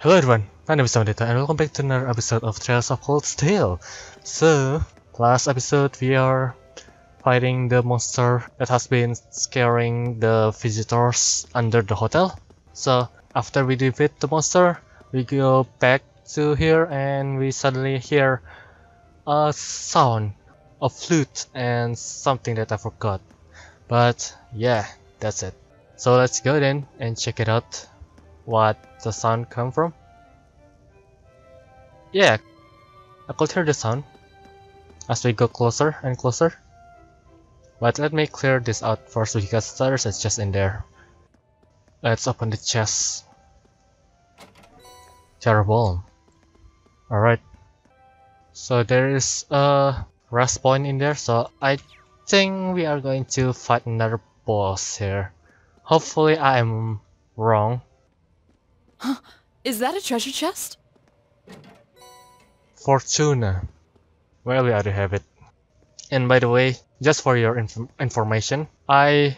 Hello everyone, my name is Samantha and welcome back to another episode of Trails of Cold Steel. So, last episode we are fighting the monster that has been scaring the visitors under the hotel. So, after we defeat the monster, we go back to here and we suddenly hear a sound of flute and something that I forgot. But yeah, that's it. So let's go then and check it out. What the sound come from? Yeah, I could hear the sound as we go closer and closer. But let me clear this out first because there's a chest in there. Let's open the chest. Terrible. Alright. So there is a rest point in there, so I think we are going to fight another boss here. Hopefully I am wrong. Huh? Is that a treasure chest? Fortuna. Well, we already have it. And by the way, just for your information, I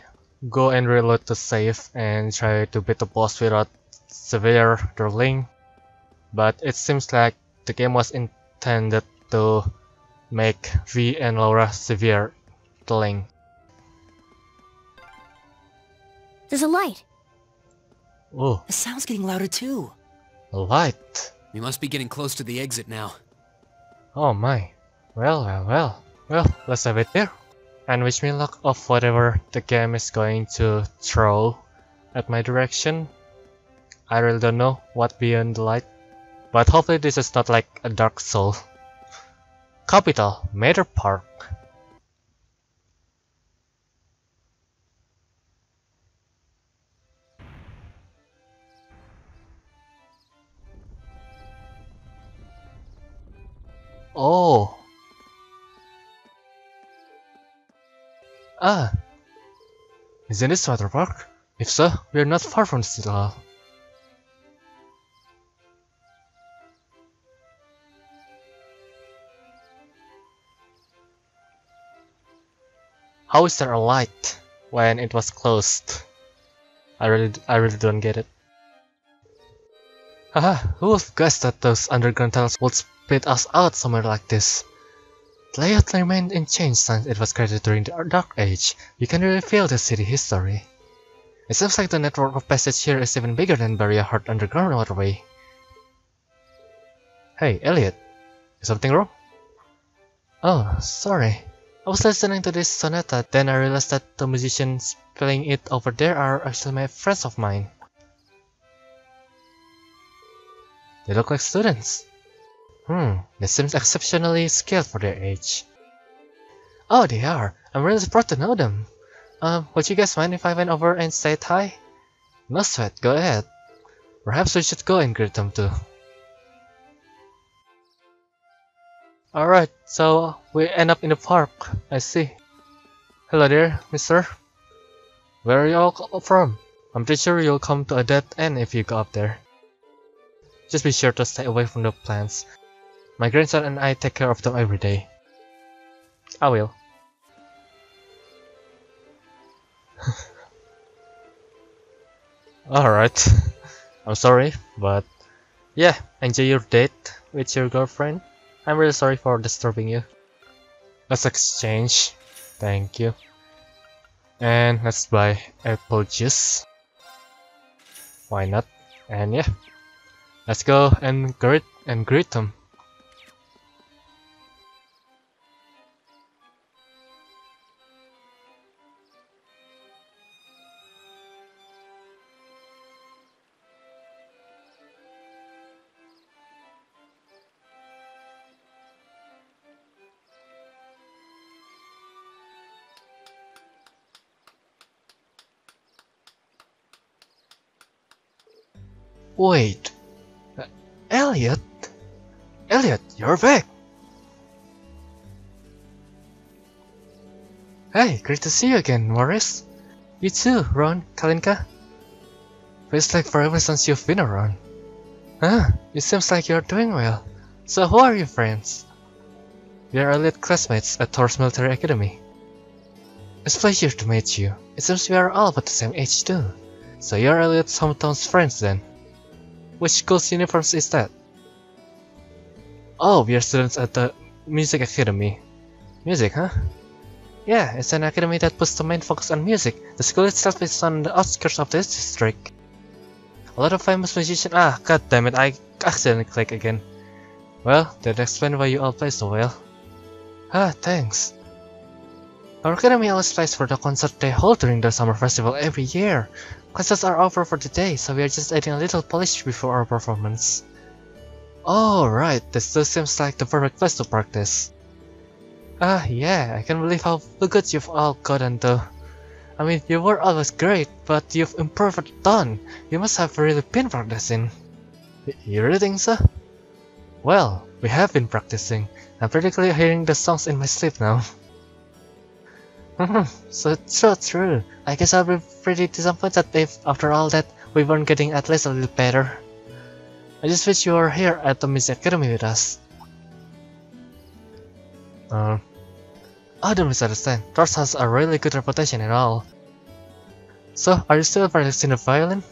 go and reload to save and try to beat the boss without severe drilling. But it seems like the game was intended to make Vi and Laura severe drilling. There's a light. Oh, The sound's getting louder too. a light. We must be getting close to the exit now. Oh my. Well, let's have it there. And wish me luck of whatever the game is going to throw at my direction. I really don't know what beyond the light. But hopefully this is not like a Dark Soul. Capital, Waterpark. Oh. Ah. Isn't this Waterpark? If so, we are not far from the city hall. How is there a light when it was closed? I really don't get it. Haha, who would guess that those underground tunnels would spit us out somewhere like this? The layout remained unchanged since it was created during the Dark Age. You can really feel the city history. It seems like the network of passage here is even bigger than Barrier Heart underground waterway. Hey, Elliot. Is something wrong? Oh, sorry. I was listening to this sonata, then I realized that the musicians playing it over there are actually my friends of mine. They look like students. They seem exceptionally skilled for their age. Oh, they are. I'm really proud to know them. Would you guys mind if I went over and said hi? No sweat, go ahead. Perhaps we should go and greet them too. Alright, so we end up in the park. I see. Hello there, mister. Where are you all from? I'm pretty sure you'll come to a dead end if you go up there. Just be sure to stay away from the plants. My grandson and I take care of them every day. I will. Alright. I'm sorry, but yeah, enjoy your date with your girlfriend. I'm really sorry for disturbing you. Let's exchange. Thank you. And let's buy apple juice. Why not? And yeah. Let's go and greet them. Wait. Elliot? Elliot, you're back! Hey, great to see you again, Morris. You too, Ron, Kalinka. Feels like forever since you've been around. It seems like you're doing well. So who are your friends? We are elite classmates at Thor's Military Academy. It's a pleasure to meet you. It seems we are all about the same age too. So you're Elliots' hometown's friends then. Which school's uniforms is that? Oh, we are students at the Music Academy. Music, huh? Yeah, it's an academy that puts the main focus on music. The school itself is on the outskirts of this district. A lot of famous musicians. Ah, god damn it, I accidentally clicked again. Well, that explains why you all play so well. Ah, thanks. Our academy always plays for the concert they hold during the summer festival every year. Classes are over for the day, so we are just adding a little polish before our performance. Oh right, this still seems like the perfect place to practice. Ah yeah, I can't believe how good you've all gotten though. I mean, you were always great, but you've improved a ton. You must have really been practicing. You really think so? Well, we have been practicing. I'm practically hearing the songs in my sleep now. So true. I guess I'll be pretty disappointed if, after all that, we weren't getting at least a little better. I just wish you were here at the Music Academy with us. Oh, don't misunderstand. Thors has a really good reputation and all. So, are you still practicing the violin?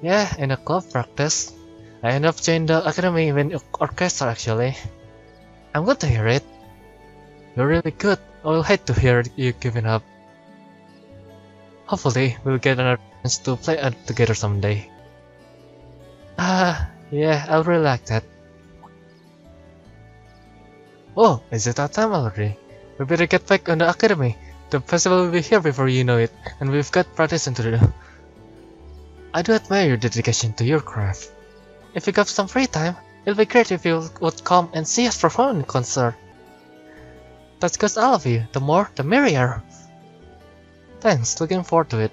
Yeah, in a club practice. I ended up joining the academy in orchestra actually. I'm glad to hear it. You're really good. I will hate to hear you giving up. Hopefully, we'll get another chance to play together someday. Yeah, I really like that. Oh, is it that time already? We better get back on the academy. The festival will be here before you know it, and we've got practicing to do. I do admire your dedication to your craft. If you have some free time, it'll be great if you would come and see us perform in concert. That's because all of you, the more, the merrier. Thanks, looking forward to it.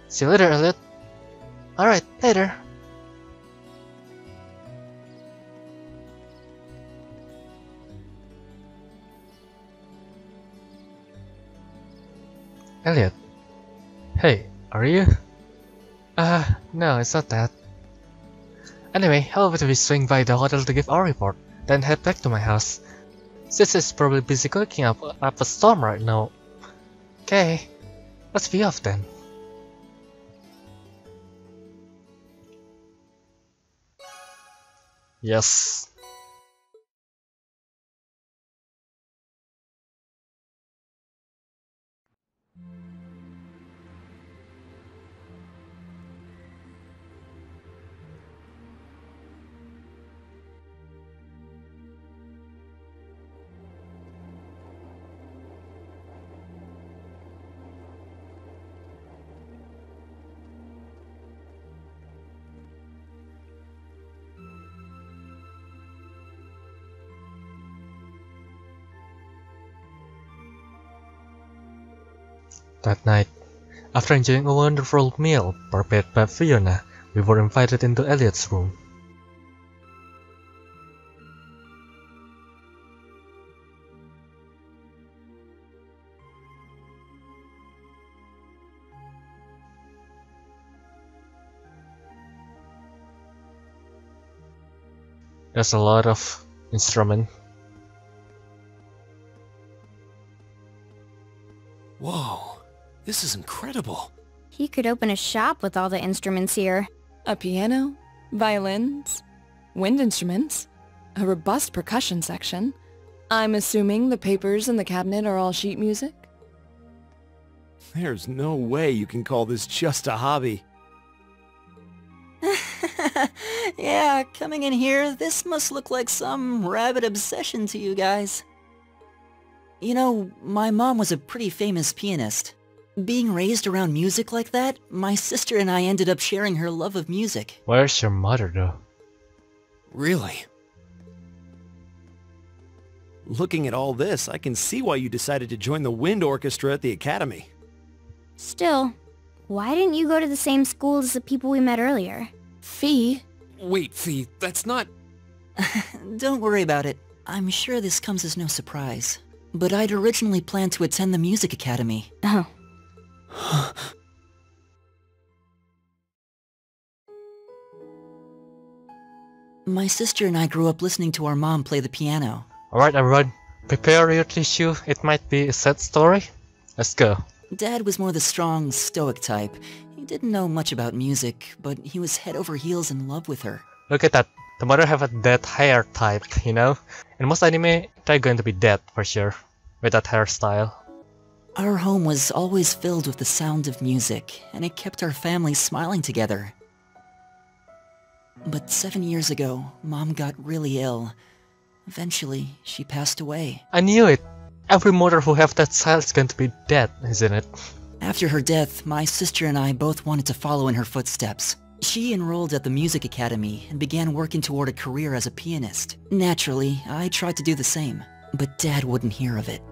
See you later, Elliot. Alright, later. Elliot. Hey, are you? No, it's not that. Anyway, how about we swing by the hotel to give our report, then head back to my house. Sis is probably busy cooking up a storm right now. Okay, let's be off then. Yes. That night, after enjoying a wonderful meal prepared by Fiona, we were invited into Elliots Room. There's a lot of instruments. Whoa, this is incredible. You could open a shop with all the instruments here. A piano, violins, wind instruments, a robust percussion section. I'm assuming the papers in the cabinet are all sheet music? There's no way you can call this just a hobby. Yeah, coming in here, this must look like some rabid obsession to you guys. You know, my mom was a pretty famous pianist. Being raised around music like that, my sister and I ended up sharing her love of music. Where's your mother though? Really? Looking at all this, I can see why you decided to join the wind orchestra at the academy. Still, why didn't you go to the same school as the people we met earlier? Fie? Wait, Fie, that's not... Don't worry about it. I'm sure this comes as no surprise. But I'd originally planned to attend the music academy. Oh. My sister and I grew up listening to our mom play the piano. Alright everyone, prepare your tissue, it might be a sad story. Let's go. Dad was more the strong, stoic type. He didn't know much about music, but he was head over heels in love with her. Look at that. The mother have a dead hair type, you know? In most anime, they're going to be dead for sure, with that hairstyle. Our home was always filled with the sound of music, and it kept our family smiling together. But 7 years ago, Mom got really ill. Eventually, she passed away. I knew it! Every mother who have that child is going to be dead, isn't it? After her death, my sister and I both wanted to follow in her footsteps. She enrolled at the music academy and began working toward a career as a pianist. Naturally, I tried to do the same, but Dad wouldn't hear of it.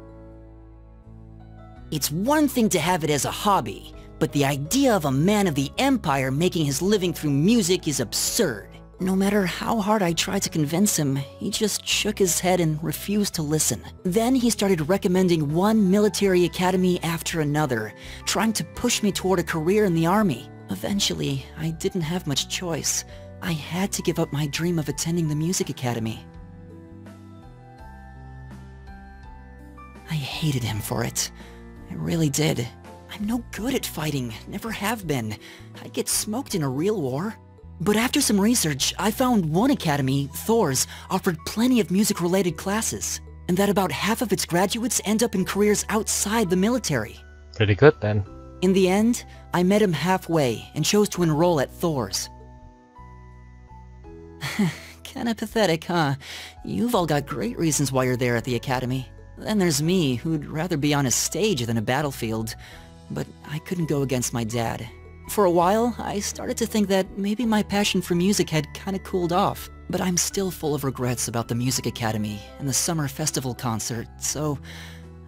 It's one thing to have it as a hobby, but the idea of a man of the Empire making his living through music is absurd. No matter how hard I tried to convince him, he just shook his head and refused to listen. Then he started recommending one military academy after another, trying to push me toward a career in the army. Eventually, I didn't have much choice. I had to give up my dream of attending the music academy. I hated him for it. I really did. I'm no good at fighting, never have been. I'd get smoked in a real war. But after some research, I found one academy, Thor's, offered plenty of music-related classes, and that about half of its graduates end up in careers outside the military. Pretty good then. In the end, I met him halfway and chose to enroll at Thor's. Kinda pathetic, huh? You've all got great reasons why you're there at the academy. Then there's me, who'd rather be on a stage than a battlefield. But I couldn't go against my dad. For a while, I started to think that maybe my passion for music had kinda cooled off. But I'm still full of regrets about the music academy and the summer festival concert, so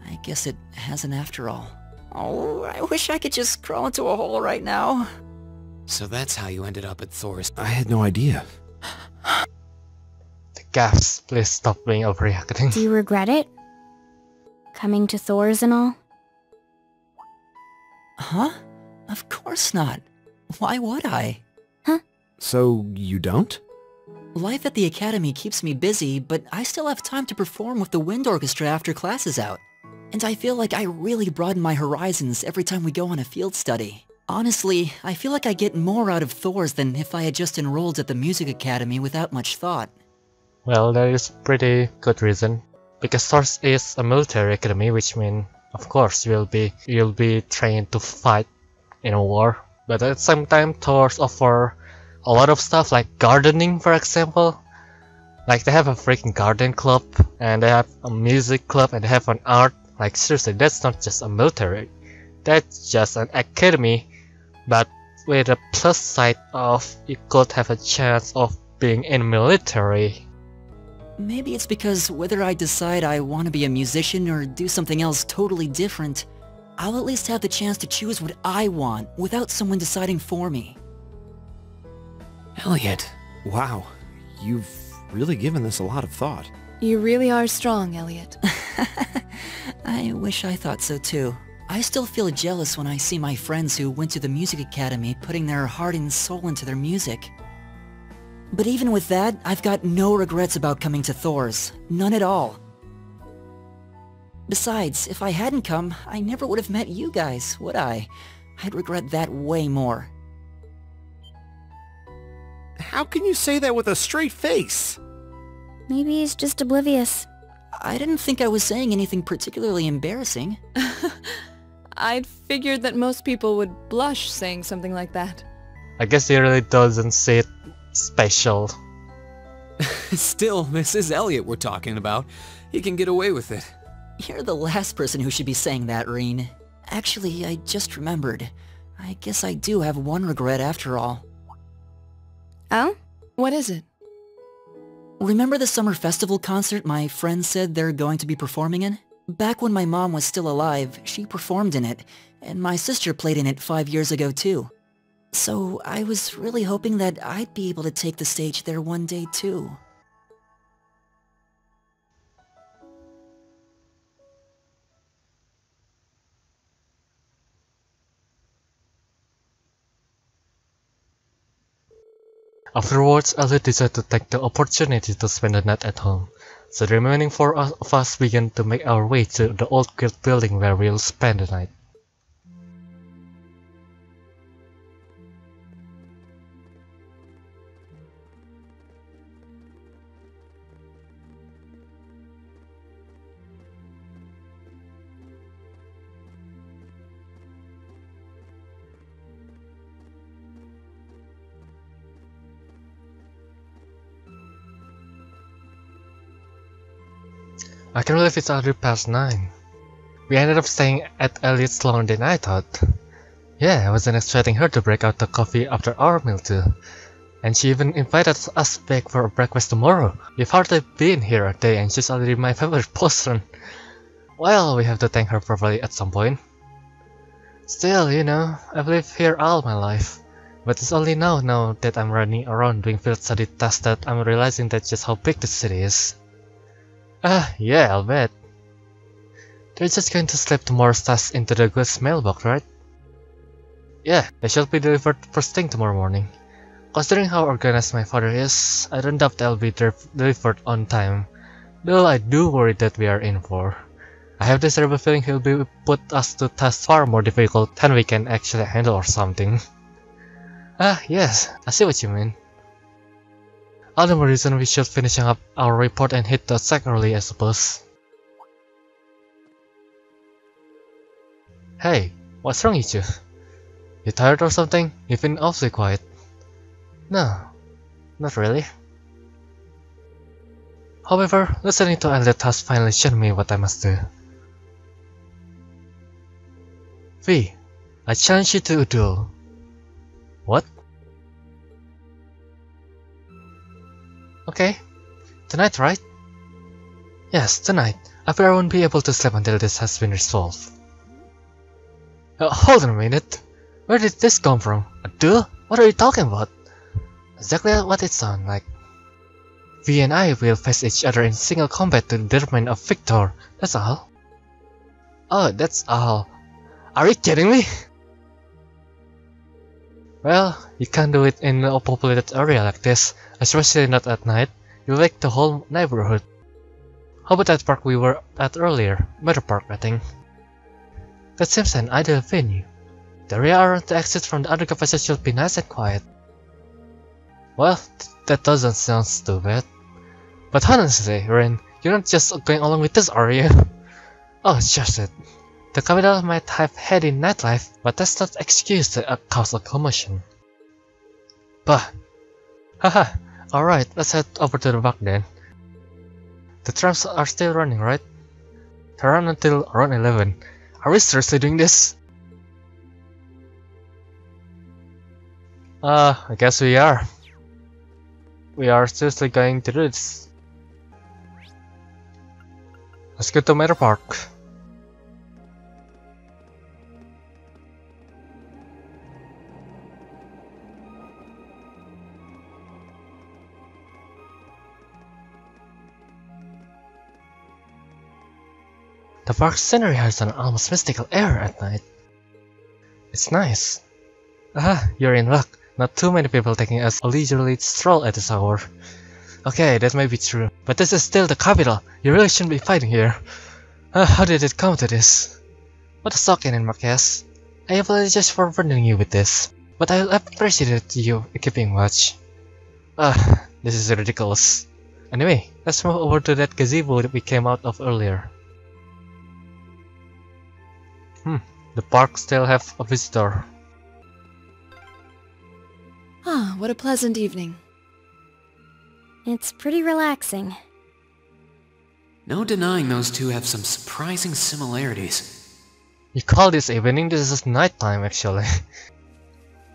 I guess it hasn't after all. Oh, I wish I could just crawl into a hole right now. So that's how you ended up at Thor's. I had no idea. The gaffs, please stop being overreacting. Do you regret it? Coming to Thor's and all? Huh? Of course not. Why would I? Huh? So, you don't? Life at the academy keeps me busy, but I still have time to perform with the wind orchestra after class is out. And I feel like I really broaden my horizons every time we go on a field study. Honestly, I feel like I get more out of Thor's than if I had just enrolled at the music academy without much thought. Well, that is pretty good reason. Because Thor's is a military academy, which means, of course, you'll be trained to fight in a war. But at the same time, Thor's offer a lot of stuff like gardening, for example. Like they have a freaking garden club, and they have a music club, and they have an art. Like seriously, that's not just a military. That's just an academy, but with a plus side of you could have a chance of being in military. Maybe it's because whether I decide I want to be a musician or do something else totally different, I'll at least have the chance to choose what I want without someone deciding for me. Elliot. Wow, you've really given this a lot of thought. You really are strong, Elliot. I wish I thought so too. I still feel jealous when I see my friends who went to the music academy putting their heart and soul into their music. But even with that, I've got no regrets about coming to Thor's. None at all. Besides, if I hadn't come, I never would have met you guys, would I? I'd regret that way more. How can you say that with a straight face? Maybe he's just oblivious. I didn't think I was saying anything particularly embarrassing. I'd figured that most people would blush saying something like that. I guess he really doesn't see it special. Still, this is Elliot we're talking about. He can get away with it. You're the last person who should be saying that, Reen. Actually, I just remembered. I guess I do have one regret after all. Oh? What is it? Remember the summer festival concert my friends said they're going to be performing in? Back when my mom was still alive, she performed in it, and my sister played in it 5 years ago too. So I was really hoping that I'd be able to take the stage there one day too. Afterwards, Elliot decided to take the opportunity to spend the night at home. So the remaining four of us began to make our way to the old guild building where we'll spend the night. I can't believe it's already past 9. We ended up staying at Elliots longer than I thought. Yeah, I wasn't expecting her to break out the coffee after our meal too. And she even invited us back for breakfast tomorrow. We've hardly been here a day and she's already my favorite person. Well, we have to thank her properly at some point. Still, you know, I've lived here all my life. But it's only now that I'm running around doing field study tasks that I'm realizing that just how big the city is. Yeah, I'll bet. They're just going to slip tomorrow's tasks into the goods mailbox, right? Yeah, they should be delivered first thing tomorrow morning. Considering how organized my father is, I don't doubt they'll be delivered on time. Though I do worry that we are in for. I have this terrible feeling he'll put us to tasks far more difficult than we can actually handle or something. Yes, I see what you mean. All the more reason we should finish up our report and hit the sack early, I suppose. Hey, what's wrong with you? You tired or something? You've been awfully quiet. No, not really. However, listening to Elliot has finally shown me what I must do. Fie, I challenge you to a duel. What? Okay. Tonight, right? Yes, tonight. I fear I won't be able to sleep until this has been resolved. Hold on a minute. Where did this come from? A duel? What are you talking about? Exactly what it sounds like. Vi and I will face each other in single combat to determine a victor. That's all. Oh, that's all. Are you kidding me? Well, you can't do it in a populated area like this, especially not at night. You wake the whole neighborhood. How about that park we were at earlier? Waterpark, I think. That seems an ideal venue. The area around the exit from the underground passage should be nice and quiet. Well, that doesn't sound too bad. But honestly, Ren, you're not just going along with this, are you? Oh, just it. The capital might have heady nightlife, but that's not excuse to cause a commotion. Bah. Haha. Alright, let's head over to the back then. The trams are still running, right? They run until around 11. Are we seriously doing this? I guess we are. We are seriously going to do this. Let's go to Waterpark. The park's scenery has an almost mystical air at night. It's nice. You're in luck. Not too many people taking a leisurely stroll at this hour. Okay, that may be true, but this is still the capital. You really shouldn't be fighting here. How did it come to this? What a suck in Marquez. I apologize for burdening you with this, but I appreciate you keeping watch. This is ridiculous. Anyway, let's move over to that gazebo that we came out of earlier. The park still have a visitor. What a pleasant evening. It's pretty relaxing. No denying those two have some surprising similarities. You call this evening? This is nighttime, actually.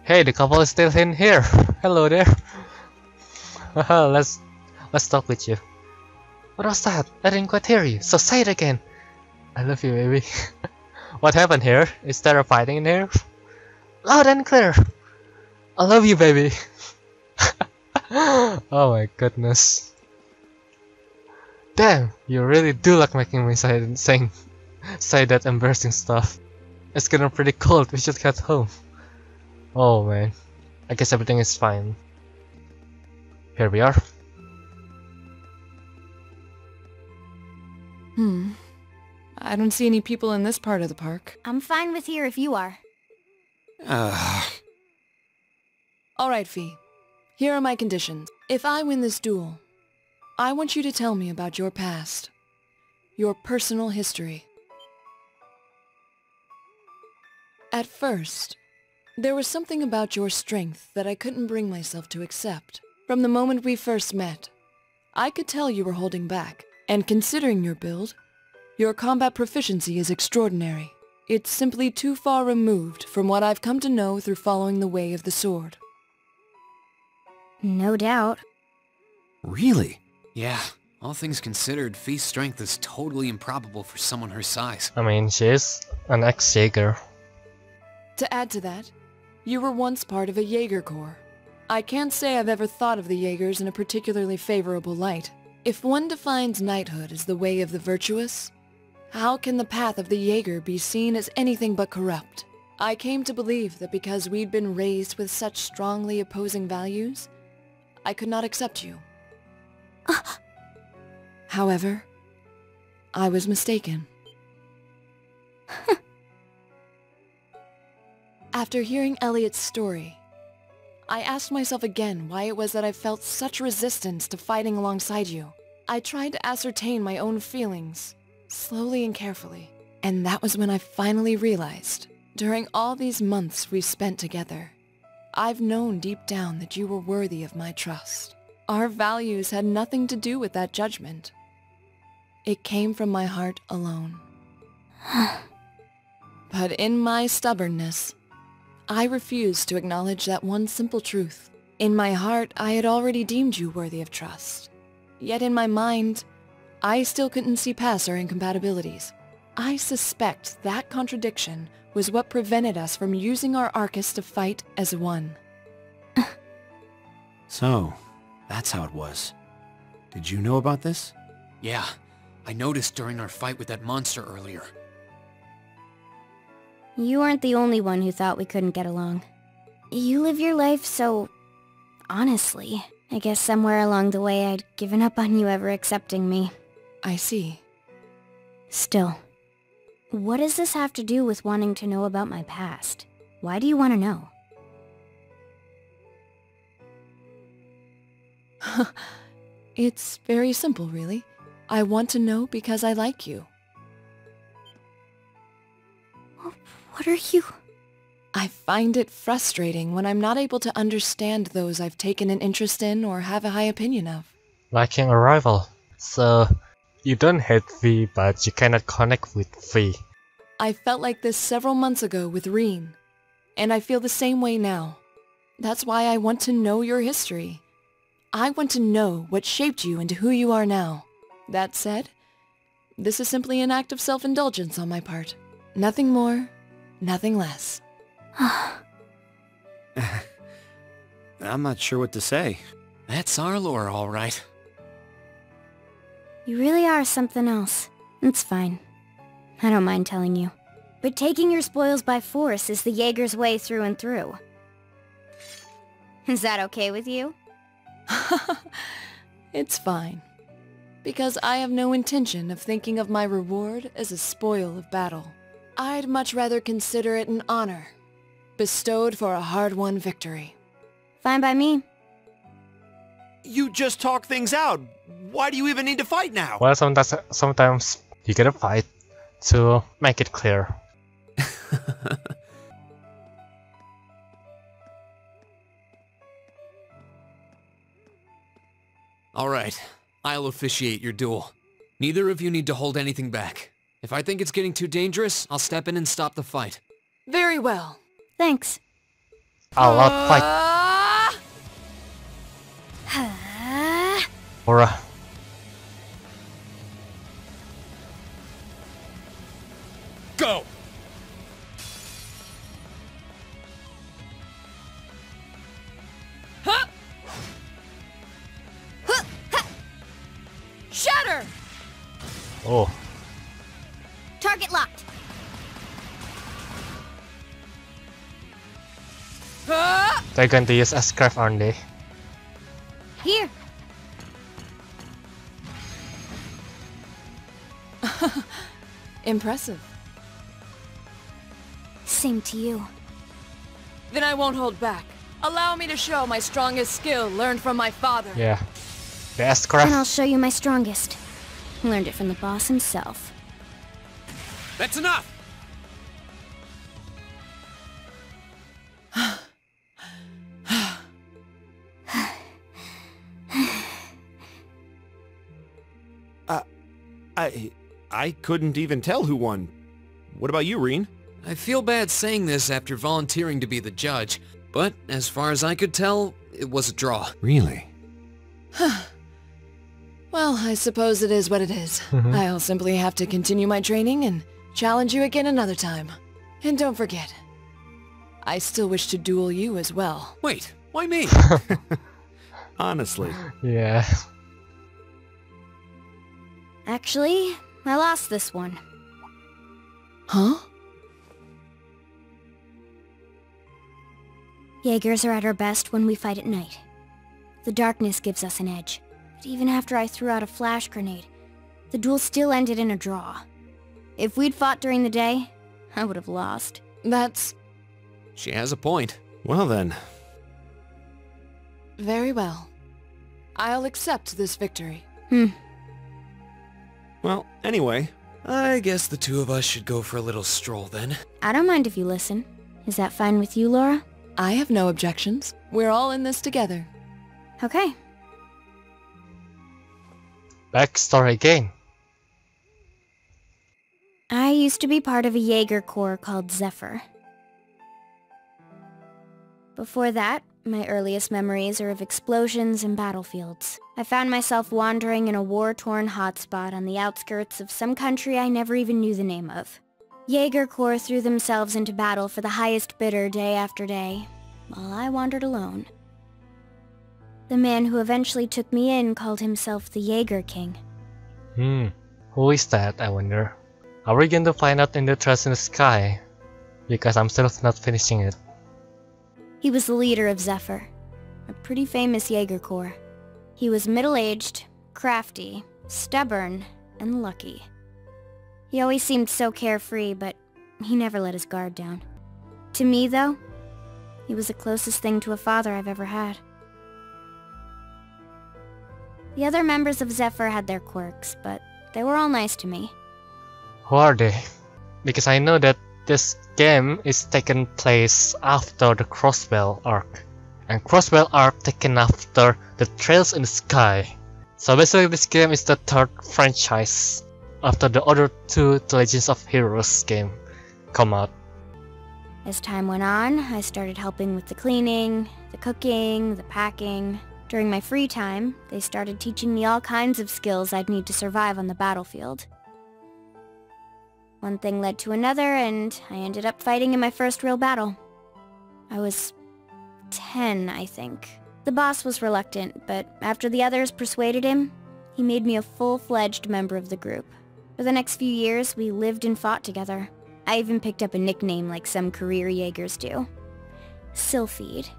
Hey, the couple is still in here. Hello there. Let's talk with you. What was that? I didn't quite hear you, so say it again. I love you, baby. What happened here? Is there a fighting in here? Loud and clear. I love you, baby. Oh my goodness. Damn, you really do like making me say that embarrassing stuff. It's getting pretty cold, we should head home. Oh man, I guess everything is fine. Here we are. I don't see any people in this part of the park. I'm fine with here if you are. Alright, Fie. Here are my conditions. If I win this duel, I want you to tell me about your past. Your personal history. At first, there was something about your strength that I couldn't bring myself to accept. From the moment we first met, I could tell you were holding back, And considering your build, your combat proficiency is extraordinary. It's simply too far removed from what I've come to know through following the way of the sword. No doubt. Really? Yeah, all things considered, Fie's strength is totally improbable for someone her size. I mean, she's an ex-Jaeger. To add to that, you were once part of a Jaeger Corps. I can't say I've ever thought of the Jaegers in a particularly favorable light. If one defines knighthood as the way of the virtuous, how can the path of the Jaeger be seen as anything but corrupt? I came to believe that because we'd been raised with such strongly opposing values, I could not accept you. However, I was mistaken. After hearing Elliott's story, I asked myself again why it was that I felt such resistance to fighting alongside you. I tried to ascertain my own feelings, slowly and carefully, and that was when I finally realized, during all these months we've spent together, I've known deep down that you were worthy of my trust. Our values had nothing to do with that judgment. It came from my heart alone. But in my stubbornness, I refused to acknowledge that one simple truth. In my heart, I had already deemed you worthy of trust. Yet in my mind, I still couldn't see past our incompatibilities. I suspect that contradiction was what prevented us from using our Arcus to fight as one. So, that's how it was. Did you know about this? Yeah, I noticed during our fight with that monster earlier. You aren't the only one who thought we couldn't get along. You live your life so... honestly. I guess somewhere along the way I'd given up on you ever accepting me. I see. Still, what does this have to do with wanting to know about my past? Why do you want to know? It's very simple, really. I want to know because I like you. What are you... I find it frustrating when I'm not able to understand those I've taken an interest in or have a high opinion of. Liking a rival. So, you don't hate Fie, but you cannot connect with Fie. I felt like this several months ago with Reen, and I feel the same way now. That's why I want to know your history. I want to know what shaped you into who you are now. That said, this is simply an act of self-indulgence on my part. Nothing more, nothing less. I'm not sure what to say. That's our Laura, all right. You really are something else. It's fine. I don't mind telling you. But taking your spoils by force is the Jaeger's way through and through. Is that okay with you? It's fine. Because I have no intention of thinking of my reward as a spoil of battle. I'd much rather consider it an honor, bestowed for a hard-won victory. Fine by me. You just talk things out. Why do you even need to fight now? Well, sometimes you gotta fight to make it clear. All right, I'll officiate your duel. Neither of you need to hold anything back. If I think it's getting too dangerous, I'll step in and stop the fight. Very well. Thanks. I'll outfight Laura. Go! Shatter! Oh, Target locked. they're going to use S-Craft, aren't they? Here. Impressive. Same to you. Then I won't hold back. Allow me to show my strongest skill learned from my father. Yeah. The And I'll S-Craft. show you my strongest. Learned it from the boss himself. That's enough! I couldn't even tell who won. What about you, Reen? I feel bad saying this after volunteering to be the judge, but as far as I could tell, it was a draw. Really? Well, I suppose it is what it is. I'll simply have to continue my training and challenge you again another time. And don't forget, I still wish to duel you as well. Wait, why me? Honestly. Yeah. Actually, I lost this one. Huh? Jaegers are at our best when we fight at night. The darkness gives us an edge. But even after I threw out a flash grenade, the duel still ended in a draw. If we'd fought during the day, I would have lost. That's She has a point. Well then. very well. I'll accept this victory. Well, anyway. I guess the two of us should go for a little stroll then. I don't mind if you listen. Is that fine with you, Laura? I have no objections. We're all in this together. Okay. Backstory again. I used to be part of a Jaeger Corps called Zephyr. Before that, my earliest memories are of explosions and battlefields. I found myself wandering in a war-torn hotspot on the outskirts of some country I never even knew the name of. Jaeger Corps threw themselves into battle for the highest bidder day after day, while I wandered alone. The man who eventually took me in called himself the Jaeger King. Who is that, I wonder? Are we going to find out in the Trails in the Sky? Because I'm still not finishing it. He was the leader of Zephyr, a pretty famous Jaeger Corps. He was middle-aged, crafty, stubborn, and lucky. He always seemed so carefree, but he never let his guard down. To me, though, he was the closest thing to a father I've ever had. The other members of Zephyr had their quirks, but they were all nice to me. Who are they? Because I know that this game is taken place after the Crossbell arc. And Crossbell arc taken after the Trails in the Sky. So basically this game is the third franchise after the other two The Legends of Heroes game come out. As time went on, I started helping with the cleaning, the cooking, the packing. During my free time, they started teaching me all kinds of skills I'd need to survive on the battlefield. One thing led to another, and I ended up fighting in my first real battle. I was 10, I think. The boss was reluctant, but after the others persuaded him, he made me a full-fledged member of the group. For the next few years, we lived and fought together. I even picked up a nickname like some career Jaegers do. Sylphid.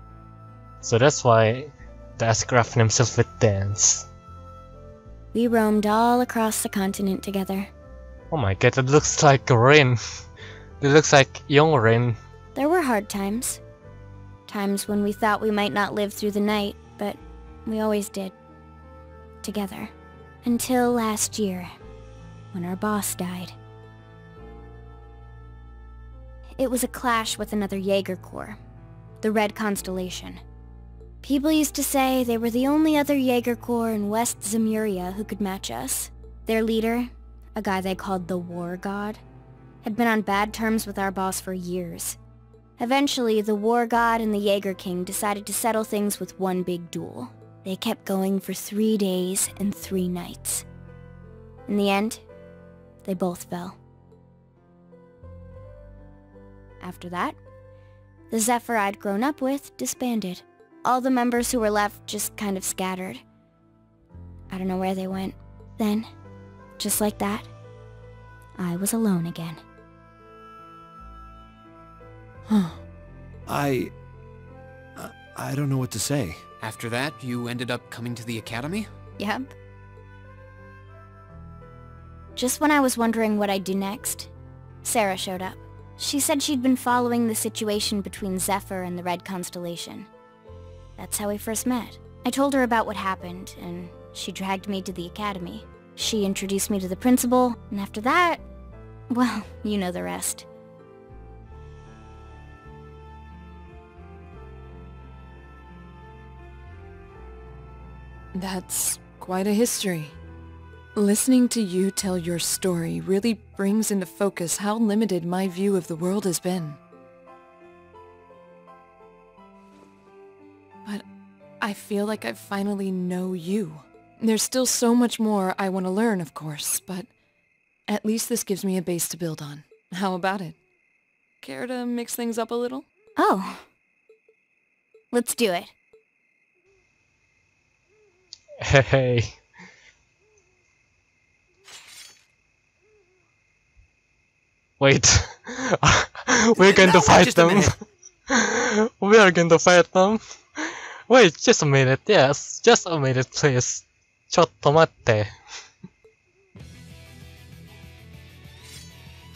So that's why the Asgraf named Sylphid Dance. We roamed all across the continent together. Oh my god, that looks like Rin. It looks like young Rin. There were hard times. Times when we thought we might not live through the night, but we always did. Together. Until last year, when our boss died. It was a clash with another Jaeger Corps, the Red Constellation. People used to say they were the only other Jaeger Corps in West Zemuria who could match us. Their leader, a guy they called the War God, had been on bad terms with our boss for years. Eventually, the War God and the Jaeger King decided to settle things with one big duel. They kept going for 3 days and 3 nights. In the end, they both fell. After that, the Zephyr I'd grown up with disbanded. All the members who were left just kind of scattered. I don't know where they went. Then, just like that, I was alone again. I don't know what to say. After that, you ended up coming to the academy? Yep. Just when I was wondering what I'd do next, Sarah showed up. She said she'd been following the situation between Zephyr and the Red Constellation. That's how we first met. I told her about what happened, and she dragged me to the academy. She introduced me to the principal, and after that, well, you know the rest. That's quite a history. Listening to you tell your story really brings into focus how limited my view of the world has been. But I feel like I finally know you. There's still so much more I want to learn, of course, but at least this gives me a base to build on. How about it? Care to mix things up a little? Oh. Let's do it. Hey. Wait. We're going to fight them. We are going to fight them. Wait, just a minute. Yes, just a minute, please. Chotto matte.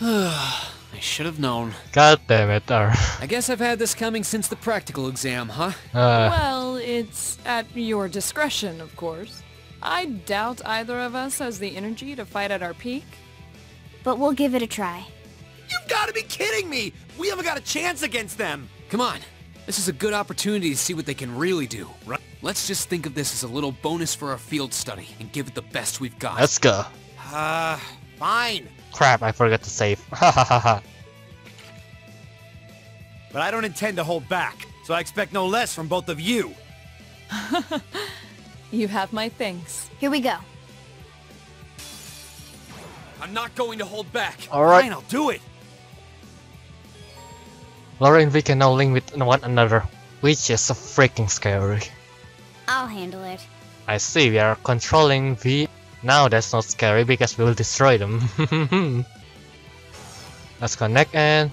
I should have known. God damn it, I guess I've had this coming since the practical exam, huh? Well, it's at your discretion, of course. I doubt either of us has the energy to fight at our peak. But we'll give it a try. You've got to be kidding me! We haven't got a chance against them! Come on. This is a good opportunity to see what they can really do. Right. Let's just think of this as a little bonus for our field study and give it the best we've got. Let's go. Fine. Crap, I forgot to save. Hahaha. But I don't intend to hold back, so I expect no less from both of you. You have my thanks. Here we go. I'm not going to hold back. Alright. Fine, I'll do it. Laura and Fie can now link with one another, which is so freaking scary. I'll handle it. I see, we are controlling V. Now that's not scary because we will destroy them. Let's connect, and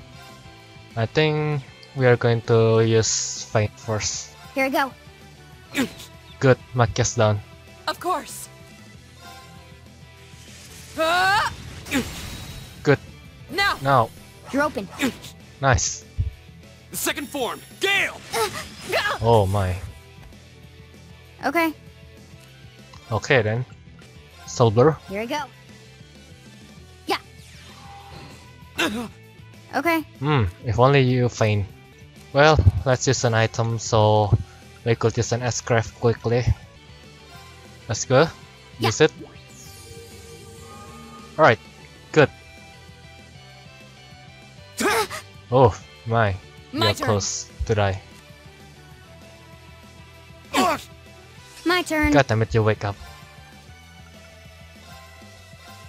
I think we are going to use Feint first. Here I go. Good, Makia's down. Of course. Good. Now. Now. You're open. Nice. The second form, Gale! Oh my. Okay. Okay then. Silver. Here I go. Yeah. Okay. If only you feign. Well, let's use an item so we could use an S-craft quickly. Let's go. Yeah. Use it. Alright, good. Oh my, My you're turn. close to die. My turn. God damn it, you wake up.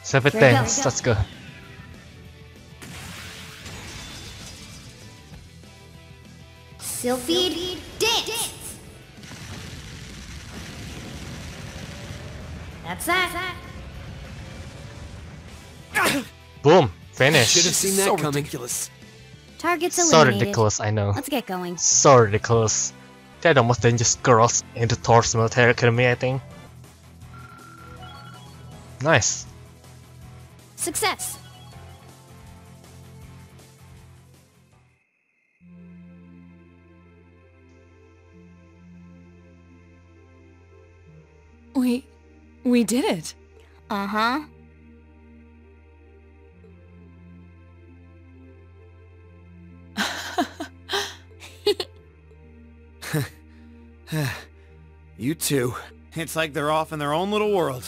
Save it Here we go. thanks, let's go. Sylphid dance. That's that. Boom! Finish! Should have seen that so coming. ridiculous. Target's So eliminated. ridiculous, I know. Let's get going. So ridiculous. They're the most dangerous girls in the Thor's military academy, I think. Nice. Success. We did it. Uh-huh. You two. It's like they're off in their own little world.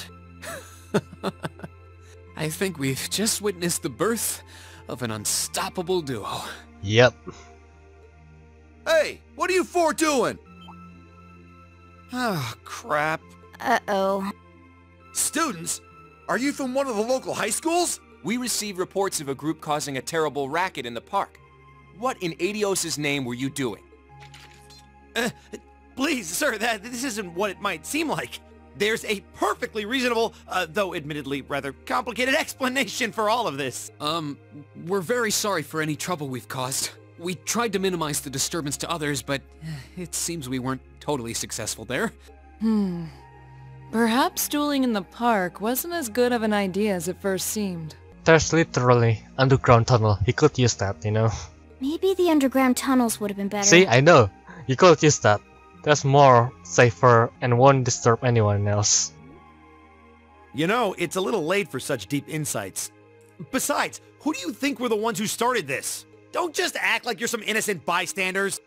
I think we've just witnessed the birth of an unstoppable duo. Yep. Hey, what are you four doing? Oh, crap. Uh-oh. Students? Are you from one of the local high schools? We received reports of a group causing a terrible racket in the park. What in Elliots' name were you doing? Please, sir, this isn't what it might seem like. There's a perfectly reasonable, though admittedly rather complicated explanation for all of this. We're very sorry for any trouble we've caused. We tried to minimize the disturbance to others, but it seems we weren't totally successful there. Perhaps dueling in the park wasn't as good of an idea as it first seemed. There's literally underground tunnel. He could use that, you know. Maybe the underground tunnels would have been better. See, I know. You could use that. That's more safer and won't disturb anyone else. You know, it's a little late for such deep insights. Besides, who do you think were the ones who started this? Don't just act like you're some innocent bystanders.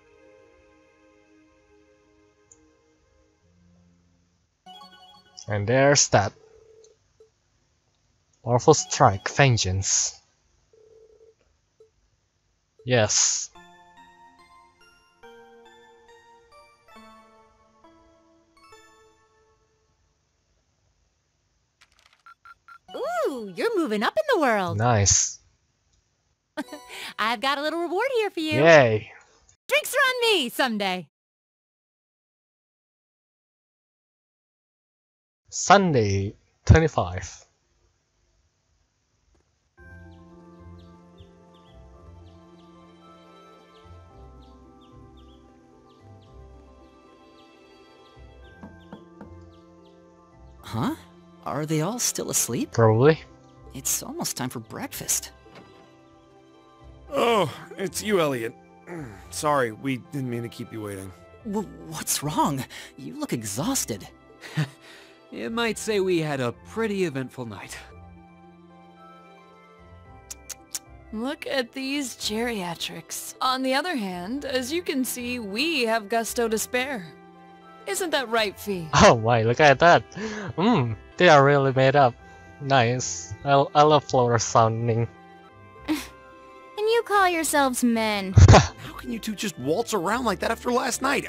And there's that. Powerful strike, vengeance. Yes. Ooh, you're moving up in the world. Nice. I've got a little reward here for you. Yay. Drinks are on me someday. Sunday, 25. Huh? Are they all still asleep? Probably. It's almost time for breakfast. Oh, it's you, Elliot. Sorry, we didn't mean to keep you waiting. What's wrong? You look exhausted. It might say we had a pretty eventful night. Look at these geriatrics. On the other hand, as you can see, we have gusto to spare. Isn't that right, Fie? Oh my, look at that. They are really made up. Nice. I love Laura sounding. And you call yourselves men. How can you two just waltz around like that after last night?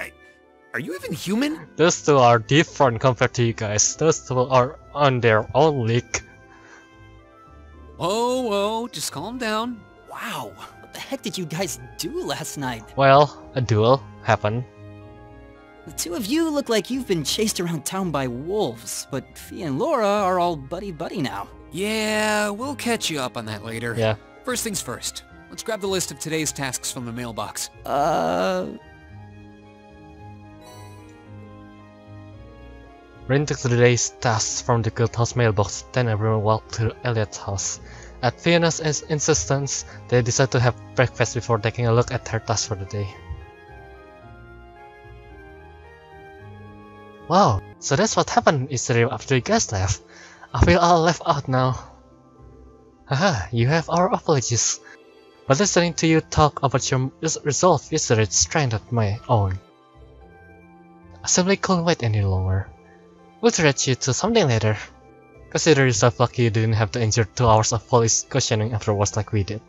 Are you even human? Those two are different compared to you guys. Those two are on their own league. Whoa, just calm down. Wow, what the heck did you guys do last night? Well, a duel happened. The two of you look like you've been chased around town by wolves, but Fie and Laura are all buddy-buddy now. Yeah, we'll catch you up on that later. Yeah. First things first. Let's grab the list of today's tasks from the mailbox. Rin took today's tasks from the guildhouse mailbox, then everyone walked to Elliots' house. At Fiona's insistence, they decided to have breakfast before taking a look at their tasks for the day. Wow, so that's what happened yesterday after you guys left. I feel all left out now. Haha, you have our apologies. But listening to you talk about your resolve yesterday strengthened my own. I simply couldn't wait any longer. We'll treat you to something later. Consider yourself lucky you didn't have to endure 2 hours of police questioning afterwards like we did.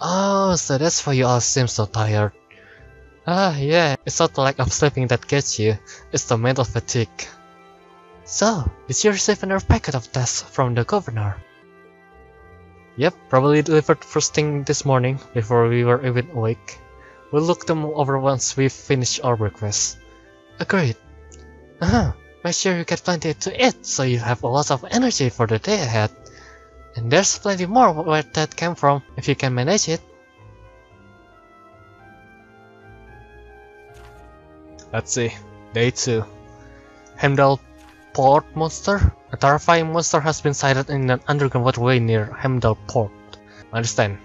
Oh, so that's why you all seem so tired. Ah, yeah, it's not the lack of sleeping that gets you, it's the mental fatigue. So, did you receive another packet of tests from the governor? Yep, probably delivered first thing this morning, before we were even awake. We'll look them over once we've finished our breakfast. Agreed. Make sure you get plenty to eat, so you have a lot of energy for the day ahead. And there's plenty more where that came from, if you can manage it. Let's see. Day 2. Heimdall Port monster? A terrifying monster has been sighted in an underground waterway near Heimdall Port. Understand.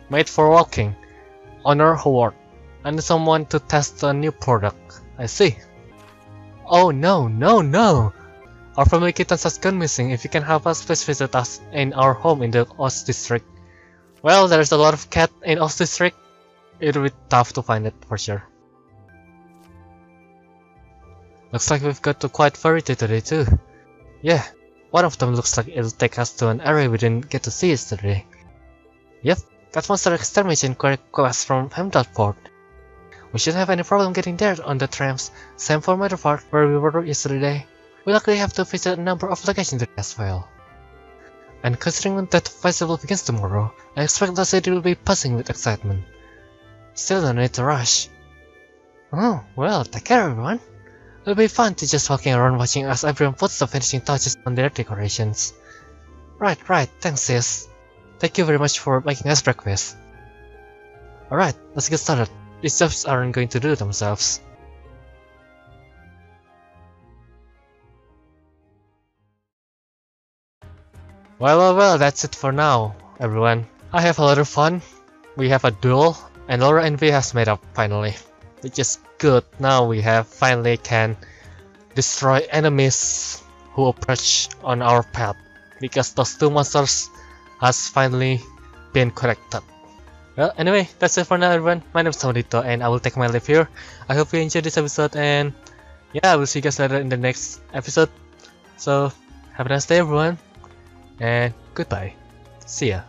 Made for walking. Honor Howard. I need someone to test a new product. I see. Oh no! Our family kittens has gone missing. If you can help us, please visit us in our home in the Oz district. Well, there's a lot of cat in Oz district. It'll be tough to find it for sure. Looks like we've got to quite variety today too. Yeah, one of them looks like it'll take us to an area we didn't get to see yesterday. Yep, that monster extermination quest from Heimdall Port. We shouldn't have any problem getting there on the trams. Same for Waterpark where we were yesterday. We likely have to visit a number of locations as well. And considering that the festival begins tomorrow, I expect the city will be buzzing with excitement. Still don't need to rush. Oh, well, take care everyone. It'll be fun to just walking around watching as everyone puts the finishing touches on their decorations. Right, thanks sis. Thank you very much for making us breakfast. Alright, let's get started. These jobs aren't going to do themselves. Well, that's it for now, everyone. I have a lot of fun. We have a duel, and Laura and Fie has made up finally. Which is good. Now we have finally can destroy enemies who approach on our path, because those two monsters has finally been corrected. Well, anyway, that's it for now everyone. My name is Samadito and I will take my leave here. I hope you enjoyed this episode, and yeah, I will see you guys later in the next episode. So, have a nice day everyone. and goodbye. See ya.